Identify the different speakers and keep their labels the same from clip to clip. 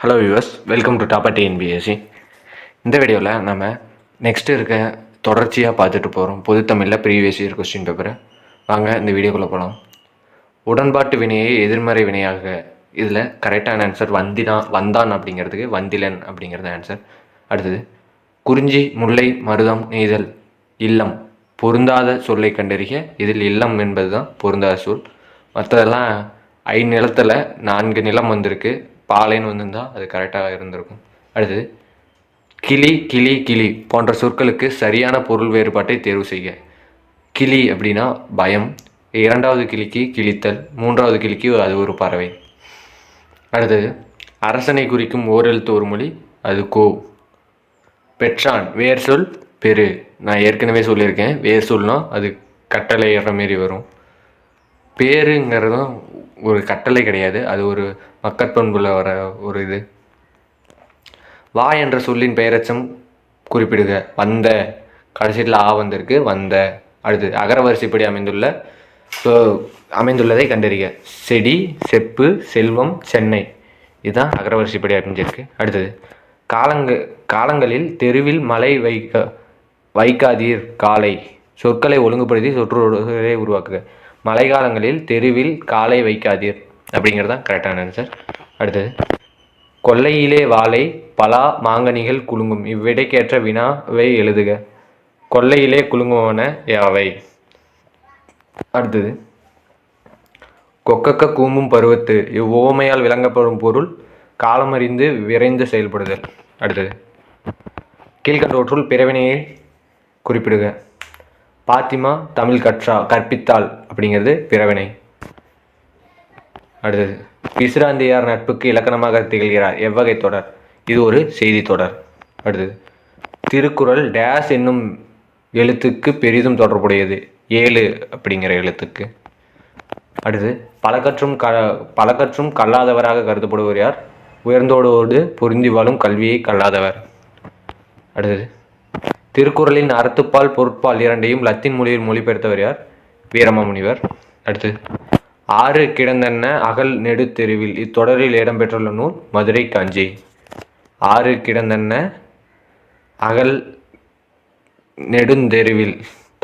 Speaker 1: Hello viewers, welcome to டாப்பா TNPSC. இந்த வீடியோவில் நம்ம நெக்ஸ்ட்டு இருக்க தொடர்ச்சியாக பார்த்துட்டு போகிறோம் பொது தமிழில் ப்ரீவியஸ் இயர் கொஸ்டின் பேப்பரை. வாங்க இந்த வீடியோக்குள்ளே போகலாம். உடன்பாட்டு வினையை எதிர்மறை வினையாக, இதில் கரெக்டான ஆன்சர் வந்தான் அப்படிங்கிறதுக்கு வந்திலன் அப்படிங்கிறது ஆன்சர். அடுத்தது குறிஞ்சி முல்லை மருதம் நெய்தல் இல்லம் பொருந்தாத சொல்லை கண்டறிக. இதில் இல்லம் என்பது தான் பொருந்தாத சொல். மற்றதெல்லாம் 5 நிலத்தில் 4 நிலம் வந்திருக்கு, பாலைன்னு வந்திருந்தால் அது கரெக்டாக இருந்திருக்கும். அடுத்தது கிளி கிளி கிளி போன்ற சொற்களுக்கு சரியான பொருள் வேறுபாட்டை தேர்வு செய்க. கிளி அப்படின்னா பயம், 2வது கிளிக்கு கிழித்தல், 3வது கிளிக்கு அது ஒரு பறவை. அடுத்தது அரசனை குறிக்கும் ஓரெழுத்து ஒரு மொழி, அது கோ. பெற்றான் வேர் சொல் பெரு. நான் ஏற்கனவே சொல்லியிருக்கேன், வேர் சொல்னா அது கட்டளை ஏற மாரி வரும். பேருங்கிறதும் ஒரு கட்டளை கிடையாது, அது ஒரு மக்கட்பண்புல வர ஒரு இது. வா என்ற சொல்லின் பெயரச்சம் குறிப்பிடுக. வந்த, கடைசியில் ஆ வந்திருக்கு, வந்த. அடுத்து அகரவரிசைப்படி அமைந்துள்ளதை கண்டறிக. செடி, செப்பு, செல்வம், சென்னை. இதுதான் அகரவரிசைப்படி அமைஞ்சிருக்கு. அடுத்தது காலங்களில் தெருவில் மலை வைக்காதீர் காலை. சொற்களை ஒழுங்குபடுத்தி சொற்றொடரை உருவாக்குக. மழை காலங்களில் தெருவில் காலை வைக்காதீர் அப்படிங்கிறது தான் கரெக்டான ஆன்சர். அடுத்தது கொல்லையிலே வாழை பலா மாங்கனிகள் குலுங்கும். இவ்விடைக்கேற்ற வினாவை எழுதுக. கொல்லையிலே குலுங்குவன யாவை? அடுத்தது கொக்கக்க கூம்பும் பருவத்து. இவ்வுவமையால் விளங்கப்படும் பொருள் காலமறிந்து விரைந்து செயல்படுதல். அடுத்தது கீழ்கண்டவற்றுள் பிறவினையை குறிப்பிடுக. பாத்திமா தமிழ் கற்பித்தாள் அப்படிங்கிறது பிறவினை. அடுத்தது பிசிராந்தியார் நட்புக்கு இலக்கணமாக திகழ்கிறார். எவ்வகை தொடர்? இது ஒரு செய்தி தொடர். அடுத்தது திருக்குறள் டேஸ் என்னும் எழுத்துக்கு பெரிதும் தொடர்புடையது. 7 அப்படிங்கிற எழுத்துக்கு. அடுத்தது பலகற்றும் கல்லாதவராக கருதப்படுவர் யார்? உயர்ந்தோடு பொருந்தி வாழும் கல்வியை கல்லாதவர். அடுத்தது திருக்குறளின் அறத்துப்பால் பொருட்பால் இரண்டையும் லத்தீன் மொழியில் மொழிபெயர்த்தவர் யார்? வீரமாமுனிவர். அடுத்தது ஆறு கிடந்தன்ன அகல் நெடு தெருவில். இத்தொடரில் இடம்பெற்றுள்ள நூல் மதுரை காஞ்சி. ஆறு கிடந்தன்ன அகல் நெடுந்தெருவில்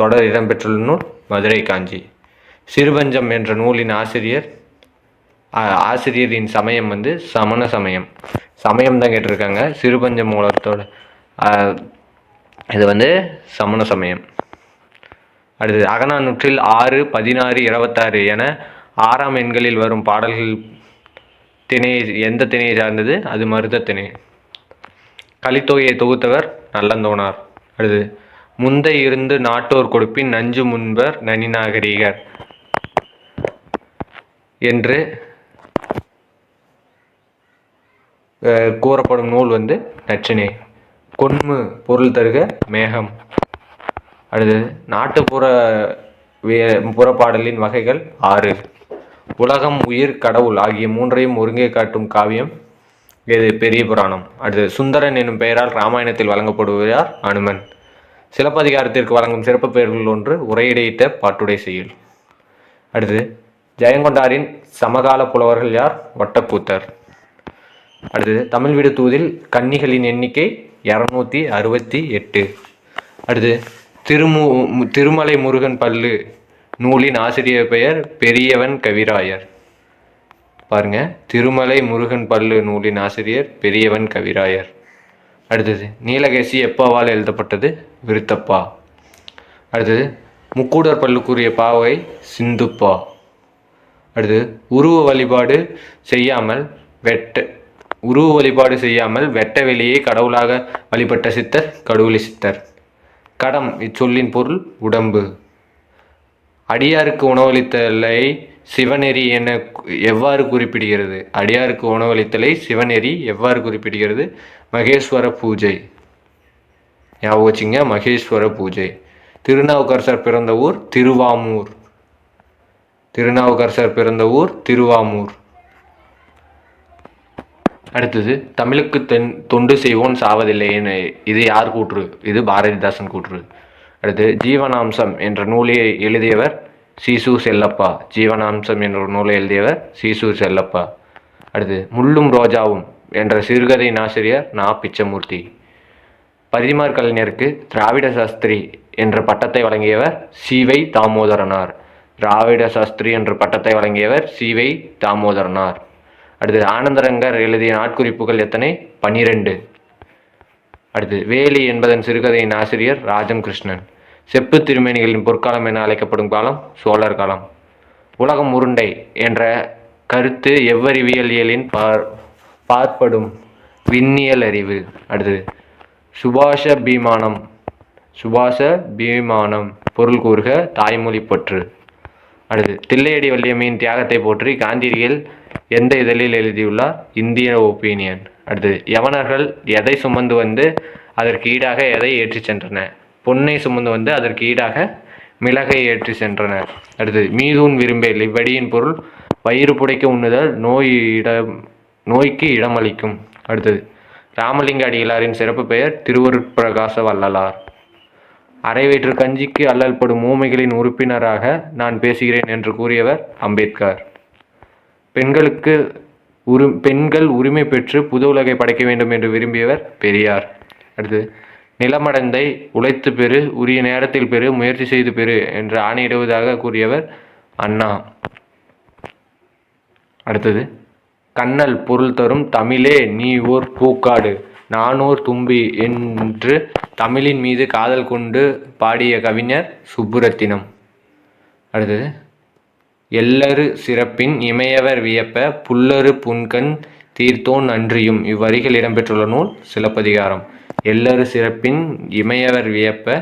Speaker 1: தொடர் இடம்பெற்றுள்ள நூல் மதுரை காஞ்சி. சிறுபஞ்சம் என்ற நூலின் ஆசிரியரின் சமயம் சமண சமயம். சமயம் தான் கேட்டிருக்காங்க. சிறுபஞ்சம் மூலத்தோட இது சமண சமயம். அடுத்தது அகநானூற்றில் 6, 16, 26 என 6ஆம் எண்களில் வரும் பாடல்கள் எந்த திணையை சார்ந்தது? அது மருத திணை. கலித்தொகையை தொகுத்தவர் நல்லந்தோனார். அடுத்தது முந்தை இருந்து நாட்டோர் கொடுப்பின் நஞ்சு முன்பர் நனிநாகரிகர் என்று கூறப்படும் நூல் நற்றிணை. கொன்மு பொருள் தருக மேகம். அடுத்தது நாட்டுப்புற புறப்பாடலின் வகைகள் 6. உலகம், உயிர், கடவுள் ஆகிய 3ஐயும் ஒருங்கே காட்டும் காவியம் எது? பெரிய புராணம். அடுத்தது சுந்தரன் என்னும் பெயரால் இராமாயணத்தில் வழங்கப்படுவது யார்? அனுமன். சிலப்பதிகாரத்திற்கு வழங்கும் சிறப்பு பெயர்கள் ஒன்று உரையிடையிட்ட பாட்டுடை செய்யுள். அடுத்தது ஜெயங்கொண்டாரின் சமகால புலவர்கள் யார்? ஒட்டக்கூத்தர். அடுத்தது தமிழ் வீடு தூதில் கன்னிகளின் எண்ணிக்கை 268. அடுத்து திருமலை முருகன் பல்லு நூலின் ஆசிரியர் பெயர் பெரியவன் கவிராயர். பாருங்க, திருமலை முருகன் பல்லு நூலின் ஆசிரியர் பெரியவன் கவிராயர். அடுத்தது நீலகேசி எப்பாவால் எழுதப்பட்டது? விருத்தப்பா. அடுத்தது முக்கூடர் பல்லுக்குரிய பாவை சிந்துப்பா. அடுத்தது உருவ வழிபாடு செய்யாமல் வெட்ட வெளியை கடவுளாக வழிபட்ட சித்தர் கடுவலி சித்தர். கடம் இச்சொல்லின் பொருள் உடம்பு. அடியாருக்கு உணவளித்தலை சிவநெறி என எவ்வாறு குறிப்பிடுகிறது? அடியாருக்கு உணவளித்தலை சிவநெறி எவ்வாறு குறிப்பிடுகிறது? மகேஸ்வர பூஜை. ஞாபகம் வச்சுங்க, மகேஸ்வர பூஜை. திருநாவுக்கரசர் பிறந்த ஊர் திருவாமூர். அடுத்தது தமிழுக்கு தொண்டு செய்வோன் சாவதில்லை. இது யார் கூற்று? இது பாரதிதாசன் கூற்று. அடுத்து ஜீவனாம்சம் என்ற நூலை எழுதியவர் சீசு செல்லப்பா. அடுத்து முள்ளும் ரோஜாவும் என்ற சிறுகதையின் ஆசிரியர் நா. பிச்சமூர்த்தி. பரிதிமாற் கலைஞருக்கு திராவிட சாஸ்திரி என்ற பட்டத்தை வழங்கியவர் சி.வை. தாமோதரனார். திராவிட சாஸ்திரி என்ற பட்டத்தை வழங்கியவர் சி.வை. தாமோதரனார். அடுத்து ஆனந்தரங்கர் எழுதிய நாட்குறிப்புகள் எத்தனை? 12. அடுத்து வேலி என்பதன் சிறுகதையின் ஆசிரியர் ராஜம் கிருஷ்ணன். செப்பு திருமேனிகளின் பொற்காலம் என அழைக்கப்படும் காலம் சோழர் காலம். உலகம் உருண்டை என்ற கருத்து எவ்வறிவியலின் பார்ப்படும் விண்ணியல் அறிவு. அடுத்தது சுபாஷ பீமானம் பொருள் கூறுக தாய்மொழி பற்று. அடுத்து தில்லையடி வள்ளியம்மையின் தியாகத்தை போற்றி காந்தியடிகள் எந்த இதழில் எழுதியுள்ளார்? இந்திய ஒப்பீனியன். அடுத்து யவனர்கள் எதை சுமந்து வந்து அதற்கு ஈடாக எதை ஏற்றி சென்றனர்? பொன்னை சுமந்து வந்து அதற்கு ஈடாக மிளகை ஏற்றி சென்றனர். அடுத்து மீதூன் விரும்பேல் இவ்வடியின் பொருள் வயிறு புடைக்க உண்ணுதல் நோய்க்கு இடமளிக்கும். அடுத்தது ராமலிங்க அடிகளாரின் சிறப்பு பெயர் திருவருட்பிரகாச வள்ளலார். அரை வயிற்று கஞ்சிக்கு அல்லல்படும் ஊமைகளின் உறுப்பினராக நான் பேசுகிறேன் என்று கூறியவர் அம்பேத்கர். பெண்கள் உரிமை பெற்று புது உலகை படைக்க வேண்டும் என்று விரும்பியவர் பெரியார். அடுத்து நிலமடந்தை உழைத்து பெறு, உரிய நேரத்தில் பெறு, முயற்சி செய்து பெறு என்று ஆணையிடுவதாக கூறியவர் அண்ணா. அடுத்தது கண்ணல் பொருள் தரும் தமிழே நீ ஓர் பூக்காடு நானோர் தும்பி என்று தமிழின் மீது காதல் கொண்டு பாடிய கவிஞர் சுப்புரத்தினம். அடுத்தது எல்லரு சிறப்பின் இமையவர் வியப்ப புல்லரு புன்கண் தீர்த்தோன் நன்றியும் இவ்வரிகள் இடம்பெற்றுள்ள நூல் சிலப்பதிகாரம். எல்லரு சிறப்பின் இமையவர் வியப்ப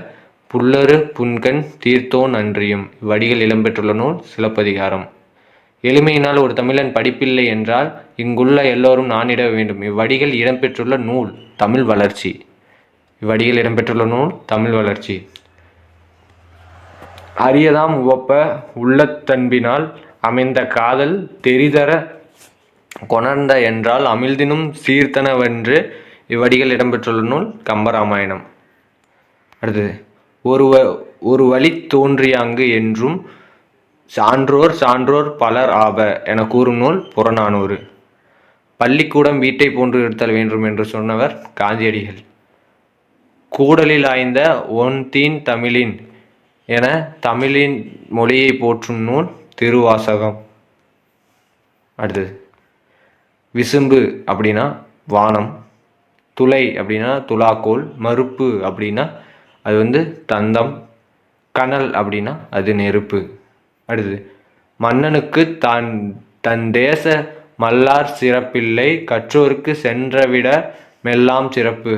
Speaker 1: புல்லரு புன்கண் தீர்த்தோன் நன்றியும் இவ்வடிகள் இடம்பெற்றுள்ள நூல் சிலப்பதிகாரம். எளிமையினால் ஒரு தமிழன் படிப்பில்லை என்றால் இங்குள்ள எல்லோரும் நானிட வேண்டும் இவ்வடிகள் இடம்பெற்றுள்ள நூல் தமிழ் வளர்ச்சி. இவ்வடிகள் இடம்பெற்றுள்ள நூல் தமிழ் வளர்ச்சி. அரியதாம் உவப்ப உள்ளத்தன்பினால் அமைந்த காதல் தெரிதர கொணர்ந்த என்றால் அமிழ்தினும் சீர்த்தனவென்று இவ்வடிகள் இடம்பெற்றுள்ள நூல் கம்பராமாயணம். அடுத்தது ஒரு வழி தோன்றியாங்கு என்றும் சான்றோர் பலர் ஆப என கூறும் நூல் புறநானூறு. பள்ளிக்கூடம் வீட்டை போன்று இருத்தல் வேண்டும் என்று சொன்னவர் காந்தியடிகள். கூடலில் ஆய்ந்த ஒன்தீன் தமிழின் என தமிழின் மொழியை போற்றும் நூல் திருவாசகம். அடுத்தது விசும்பு அப்படின்னா வானம், துளை அப்படின்னா துலாக்கோல், மறுப்பு அப்படின்னா அது தந்தம், கனல் அப்படின்னா அது நெருப்பு. அடுத்தது மன்னனுக்கு தன் தேச மல்லார் சிறப்பில்லை கற்றோருக்கு சென்றவிட மெல்லாம் சிறப்பு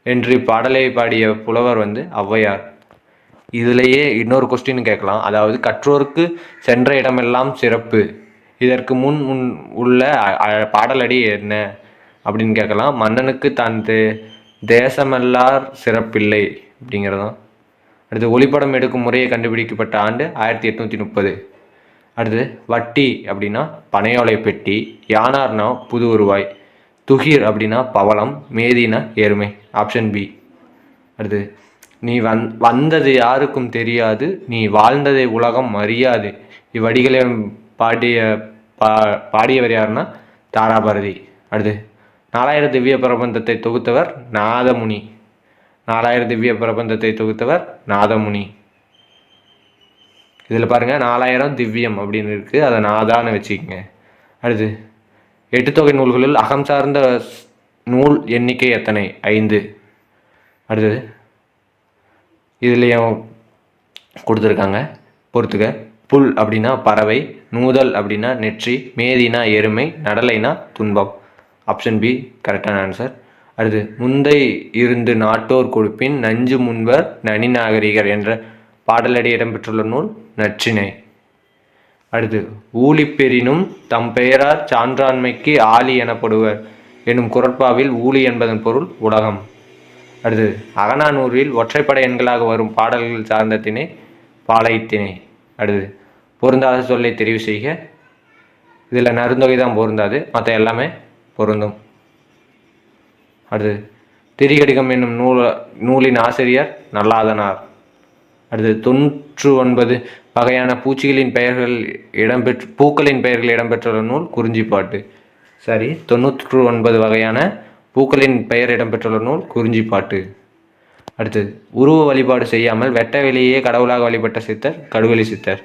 Speaker 1: என்று பாடலை பாடிய புலவர் ஔவையார். இதுலேயே இன்னொரு கொஸ்டின் கேட்கலாம். அதாவது கற்றோருக்கு சென்ற இடமெல்லாம் சிறப்பு, இதற்கு முன் உள்ள பாடலடி என்ன அப்படின்னு கேட்கலாம். மன்னனுக்கு தன் தேசமல்லார் சிறப்பில்லை அப்படிங்கிறதான். அடுத்து ஒளிப்படம் எடுக்கும் முறையை கண்டுபிடிக்கப்பட்ட ஆண்டு 1830. அடுத்து வட்டி அப்படின்னா பனையோலை பெட்டி, யானார்னா புது உருவாய், துகிர் அப்படின்னா பவளம், மேதினா எருமை. Option B. அடுத்து நீ வந்தது யாருக்கும் தெரியாது, நீ வாழ்ந்ததை உலகம் அறியாது இவ்வடிகளை பாடியவர் யாருன்னா தாராபாரதி. அடுத்து 4000 திவ்ய பிரபந்தத்தை தொகுத்தவர் நாதமுனி. 4000 திவ்ய பிரபந்தத்தை தொகுத்தவர் நாதமுனி. இதில் பாருங்கள் 4000 திவ்யம் அப்படின்னு இருக்குது, அதை நாதான்னு வச்சுக்கோங்க. அடுத்து 8 தொகை நூல்களில் அகம் சார்ந்த நூல் எண்ணிக்கை எத்தனை? 5. அடுத்தது இதுலேயும் கொடுத்துருக்காங்க, பொறுத்துக்க. புல் அப்படின்னா பறவை, நூதல் அப்படின்னா நெற்றி, மேதினா எருமை, நடலைனா துன்பம். ஆப்ஷன் பி கரெக்டான ஆன்சர். அடுத்து முந்தை இருந்து நாட்டோர் கொடுப்பின் நஞ்சு முன்பர் நனிநாகரிகர் என்ற பாடலடி இடம்பெற்றுள்ள நூல் நற்றிணை. அடுத்து ஊழிப்பெறினும் தம் பெயரார் சான்றாண்மைக்கு ஆலி எனப்படுவர் எனும் குறட்பாவில் ஊழி என்பதன் பொருள் உலகம். அடுத்து அகநானூறில் ஒற்றைப்படை எண்களாக வரும் பாடல்கள் சார்ந்த திணை பாலைத்திணை. அடுத்து பொருந்தாத சொல்லை தெரிவு செய்க. இதில் நறுந்தொகை தான் பொருந்தாது, மற்ற எல்லாமே பொருந்தும். அடுத்து திரிகடிகம் என்னும் நூலின் ஆசிரியர் நல்லாதனார். அடுத்து 99 வகையான பூச்சிகளின் பெயர்கள் பூக்களின் பெயர்கள் இடம்பெற்றுள்ள நூல் குறிஞ்சிப்பாட்டு. 99 வகையான பூக்களின் பெயர் இடம்பெற்றுள்ள நூல் குறிஞ்சிப்பாட்டு. அடுத்தது, உருவ வழிபாடு செய்யாமல் வெட்ட வெளியே கடவுளாக வழிபட்ட சித்தர் கடுவெளி சித்தர்.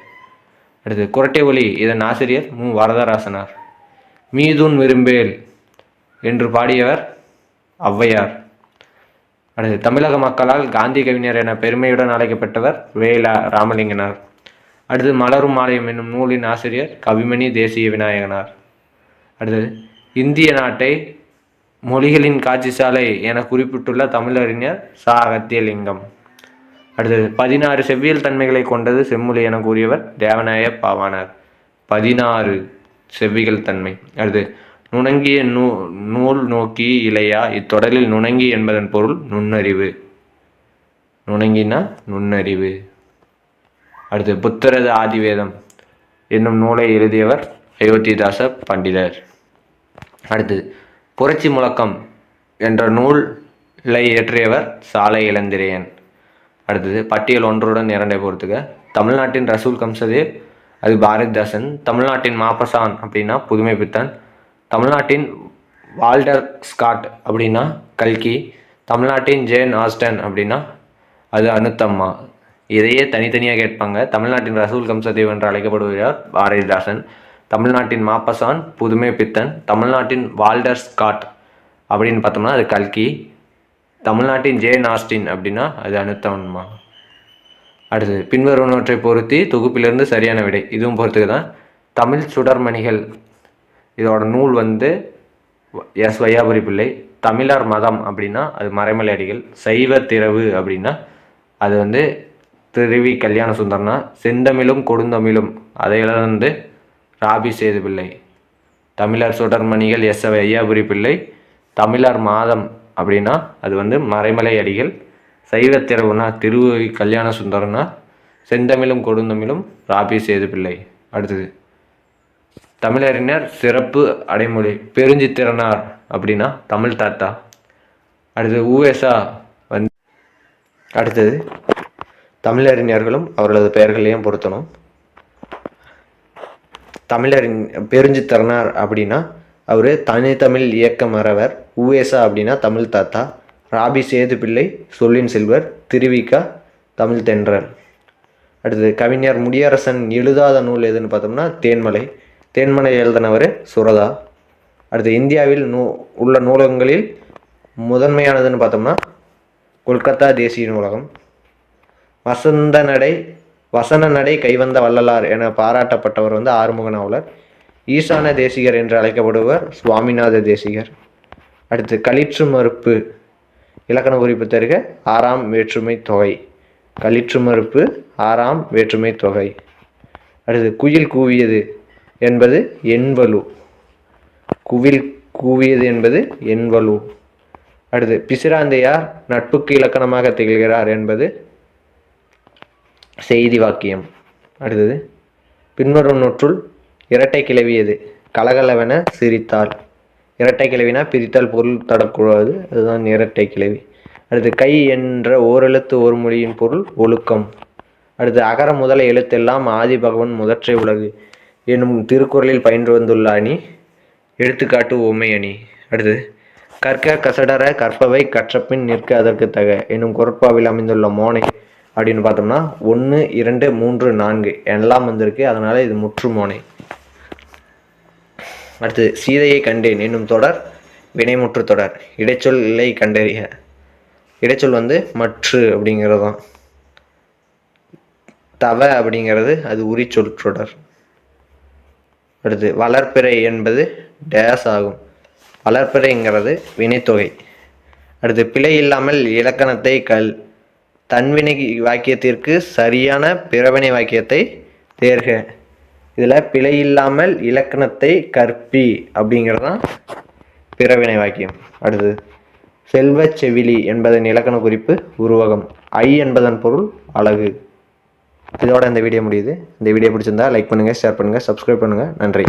Speaker 1: அடுத்தது, குறட்டை ஒலி, இதன் ஆசிரியர் மு. வரதராசனார். மீதுன் விரும்பேல் என்று பாடியவர் ஔவையார். அடுத்து, தமிழக மக்களால் காந்தி கவிஞர் என பெருமையுடன் அழைக்கப்பட்டவர் வேலா ராமலிங்கனார். அடுத்து, மலரும் மாலையும் என்னும் நூலின் ஆசிரியர் கவிமணி தேசிய விநாயகனார். அடுத்தது, இந்திய நாட்டை மொழிகளின் காட்சி சாலை என குறிப்பிட்டுள்ள தமிழறிஞர் சா. அகத்தியலிங்கம். அடுத்தது, 16 செவ்வியல் தன்மைகளை கொண்டது செம்மொழி என கூறியவர் தேவநாய பாவாணர். 16 செவ்விகள் தன்மை. அடுத்து, நுணங்கிய நூல் நோக்கி இளையா இத்தொடரில் நுணங்கி என்பதன் பொருள் நுண்ணறிவு. நுணங்கினா நுண்ணறிவு. அடுத்து, புத்தரது ஆதிவேதம் என்னும் நூலை எழுதியவர் அயோத்திதாச பண்டிதர். அடுத்து, புரட்சி முழக்கம் என்ற நூலை இயற்றியவர் சாலை இளந்திரையன். அடுத்தது, பட்டியல் ஒன்றுடன் 2 பொறுத்துக. தமிழ்நாட்டின் ரசூல் கம்சதேவ், அது பாரதிதாசன். தமிழ்நாட்டின் மாப்பசான் அப்படின்னா புதுமை பித்தன். தமிழ்நாட்டின் வால்டர் ஸ்காட் அப்படின்னா கல்கி. தமிழ்நாட்டின் ஜேன் ஆஸ்டன் அப்படின்னா அது அனுத்தம்மா. இதையே தனித்தனியாக கேட்பாங்க. தமிழ்நாட்டின் ரசூல் கம்சதேவ் என்று அழைக்கப்படுகிறார் பாரதிதாசன். தமிழ்நாட்டின் மாப்பசான் புதுமை பித்தன். தமிழ்நாட்டின் வால்டர் ஸ்காட் அப்படின்னு பார்த்தோம்னா அது கல்கி. தமிழ்நாட்டின் ஜேன் ஆஸ்டின் அப்படின்னா அது அனுத்தம்மா. அடுத்தது, பின்வருவனவற்றை பொருத்தி தொகுப்பிலிருந்து சரியான விடை. இதுவும் பொறுத்துக்கு தான். தமிழ் சுடர்மணிகள் இதோட நூல் எஸ். வையாபுரி பிள்ளை. தமிழர் மதம் அப்படின்னா அது மறைமலை அடிகள். சைவ திரவு அப்படின்னா அது திருவி கல்யாண சுந்தரனா. செந்தமிழும் கொடுந்தமிழும் அதை எழுத ராபி சேது பிள்ளை. தமிழர் சுடர்மணிகள் எஸ். வையாபுரி பிள்ளை. தமிழர் மாதம் அப்படின்னா அது மறைமலை அடிகள். சைவத்திரவுனா திருவி கல்யாண சுந்தரனா. செந்தமிழும் கொடுந்தமிழும் ராபி சேது பிள்ளை. அடுத்தது, தமிழறிஞர் சிறப்பு அடைமொழி பெருஞ்சித்திரனார் அப்படின்னா தமிழ் தாத்தா. அடுத்தது, ஊவேசா அடுத்தது, தமிழறிஞர்களும் அவர்களது பெயர்களையும் பொருத்தணும். பெருஞ்சித்திரனார் அப்படின்னா அவர் தனித்தமிழ் இயக்க மறவர். ஊவேசா அப்படின்னா தமிழ் தாத்தா. ராபி சேது பிள்ளை சொல்லின் செல்வர். திருவிக்கா தமிழ் தென்றல். அடுத்தது, கவிஞர் முடியரசன் எழுதாத நூல் எதுன்னு பார்த்தோம்னா தேன்மலை. தேன்மலை எழுதினவர் சுரதா. அடுத்து, இந்தியாவில் உள்ள நூலகங்களில் முதன்மையானதுன்னு பார்த்தோம்னா கொல்கத்தா தேசிய நூலகம். வசன நடை கைவந்த வள்ளலார் என பாராட்டப்பட்டவர் ஆறுமுக நாவலர். ஈசான தேசிகர் என்று அழைக்கப்படுவர் சுவாமிநாத தேசிகர். அடுத்து, களிற்று மறுப்பு இலக்கண குறிப்பு தருக 6ஆம் வேற்றுமை தொகை. களிற்று மறுப்பு 6ஆம் வேற்றுமை தொகை. அடுத்து, குயில் கூவியது என்பது எண்வலு. குவில் கூவியது என்பது எண்வலு. அடுத்து, பிசிராந்தையார் நட்புக்கு இலக்கணமாக திகழ்கிறார் என்பது செய்தி வாக்கியம். அடுத்தது, பின்வரும் நூற்றுள் இரட்டை கிளவியது கலகலவென சிரித்தாள். இரட்டை கிளவினா பிரித்தால் பொருள் தடக்கூடாது, அதுதான் இரட்டை கிளவி. அடுத்து, கை என்ற ஓரெழுத்து ஒரு மொழியின் பொருள் ஒழுக்கம். அடுத்து, அகர முதல எழுத்தெல்லாம் ஆதி பகவன் முதற்றை உலகு என்னும் திருக்குறளில் பயின்று வந்துள்ள அணி எடுத்துக்காட்டு உமை அணி. அடுத்து, கற்க கசடர கற்பவை கற்றப்பின் நிற்க அதற்கு தக என்னும் குறட்பாவில் அமைந்துள்ள மோனை அப்படின்னு பார்த்தோம்னா 1, 2, 3, 4 எல்லாம் வந்திருக்கு. அதனால இது முற்று மோனை. அடுத்து, சீதையை கண்டேன் என்னும் தொடர் வினைமுற்று தொடர். இடைச்சொல் இல்லை கண்டறிய. இடைச்சொல் மற்று அப்படிங்கிறது தான். தவ அப்படிங்கிறது அது உரிச்சொல் தொடர். அடுத்து, வளர்ப்பிறை என்பது டேஸ் ஆகும். வளர்ப்பிறைங்கிறது வினைத்தொகை. அடுத்து, பிழை இல்லாமல் இலக்கணத்தை தன்வினை வாக்கியத்திற்கு சரியான பிறவினை வாக்கியத்தை தேர்க. இதில் பிழை இல்லாமல் இலக்கணத்தை கற்பி அப்படிங்கிறது தான் பிறவினை வாக்கியம். அடுத்து, செல்வச் செவிலி என்பதன் இலக்கண குறிப்பு உருவகம். ஐ என்பதன் பொருள் அழகு. இதோட இந்த வீடியோ முடியுது. இந்த வீடியோ பிடிச்சிருந்தா லைக் பண்ணுங்கள், ஷேர் பண்ணுங்கள், சப்ஸ்கிரைப் பண்ணுங்கள். நன்றி.